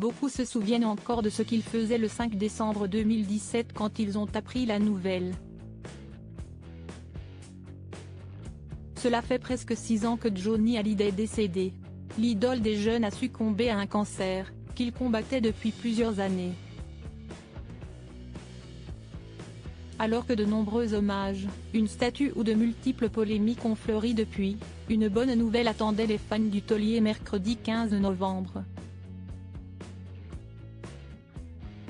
Beaucoup se souviennent encore de ce qu'ils faisaient le 5 décembre 2017 quand ils ont appris la nouvelle. Cela fait presque 6 ans que Johnny Hallyday est décédé. L'idole des jeunes a succombé à un cancer, qu'il combattait depuis plusieurs années. Alors que de nombreux hommages, une statue ou de multiples polémiques ont fleuri depuis, une bonne nouvelle attendait les fans du taulier mercredi 15 novembre.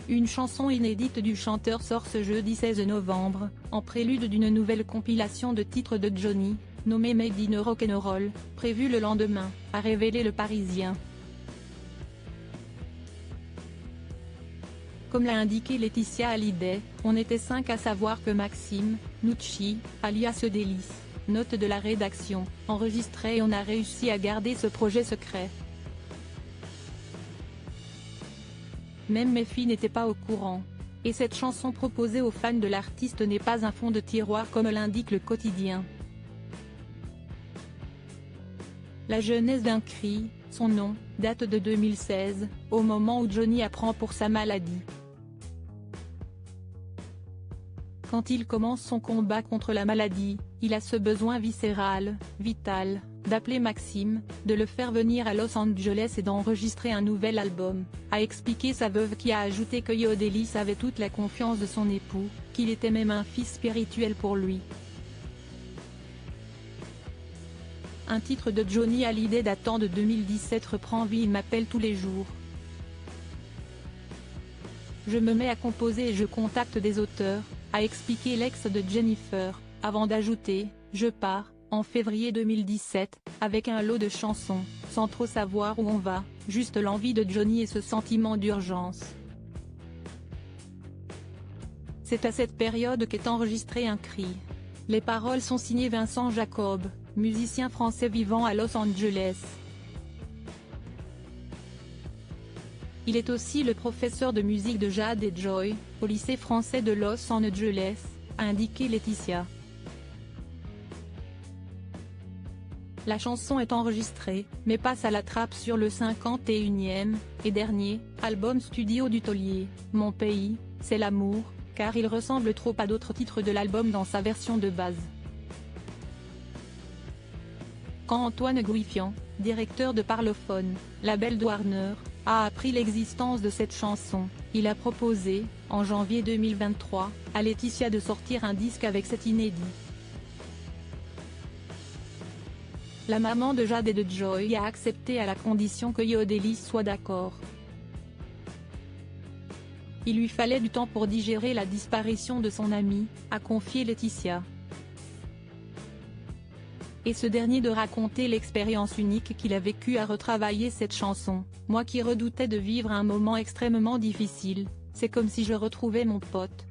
Une chanson inédite du chanteur sort ce jeudi 16 novembre, en prélude d'une nouvelle compilation de titres de Johnny, nommée Made in Rock'n'Roll, prévue le lendemain, a révélé Le Parisien. Comme l'a indiqué Laetitia Hallyday, on était 5 à savoir que Maxime Nucci, alias Eudelis, note de la rédaction, enregistrait et on a réussi à garder ce projet secret. Même mes filles n'étaient pas au courant. Et cette chanson proposée aux fans de l'artiste n'est pas un fond de tiroir comme l'indique le quotidien. La genèse d'un cri, son nom, date de 2016, au moment où Johnny apprend pour sa maladie. Quand il commence son combat contre la maladie, il a ce besoin viscéral, vital, d'appeler Maxime, de le faire venir à Los Angeles et d'enregistrer un nouvel album, a expliqué sa veuve qui a ajouté que Eudelis avait toute la confiance de son époux, qu'il était même un fils spirituel pour lui. Un titre de Johnny Hallyday datant de 2017 reprend vie. Il m'appelle tous les jours. Je me mets à composer et je contacte des auteurs, a expliqué l'ex de Jennifer, avant d'ajouter « Je pars », en février 2017, avec un lot de chansons, sans trop savoir où on va, juste l'envie de Johnny et ce sentiment d'urgence. C'est à cette période qu'est enregistré un cri. Les paroles sont signées Vincent Jacob, musicien français vivant à Los Angeles. Il est aussi le professeur de musique de Jade et Joy, au lycée français de Los Angeles, a indiqué Laetitia. La chanson est enregistrée, mais passe à la trappe sur le 51e, et dernier, album studio du taulier, Mon pays, c'est l'amour, car il ressemble trop à d'autres titres de l'album dans sa version de base. Quand Antoine Guifian, directeur de Parlophone, label de Warner, a appris l'existence de cette chanson, il a proposé, en janvier 2023, à Laetitia de sortir un disque avec cet inédit. La maman de Jade et de Joy a accepté à la condition que Eudelis soit d'accord. Il lui fallait du temps pour digérer la disparition de son ami, a confié Laetitia. Et ce dernier de raconter l'expérience unique qu'il a vécue à retravailler cette chanson. Moi qui redoutais de vivre un moment extrêmement difficile, c'est comme si je retrouvais mon pote.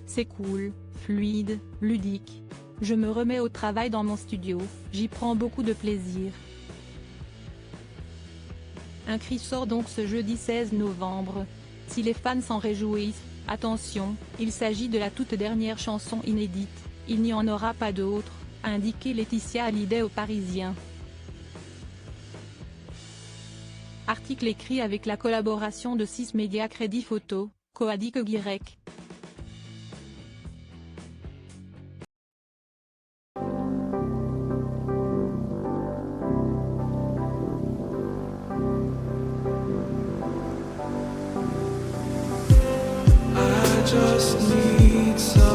C'est cool, fluide, ludique. Je me remets au travail dans mon studio, j'y prends beaucoup de plaisir. Un cri sort donc ce jeudi 16 novembre. Si les fans s'en réjouissent, attention, il s'agit de la toute dernière chanson inédite, il n'y en aura pas d'autre, a indiqué Laetitia Hallyday au Parisien. Article écrit avec la collaboration de 6 médias Crédit Photo, Coadic Guirec. I just need some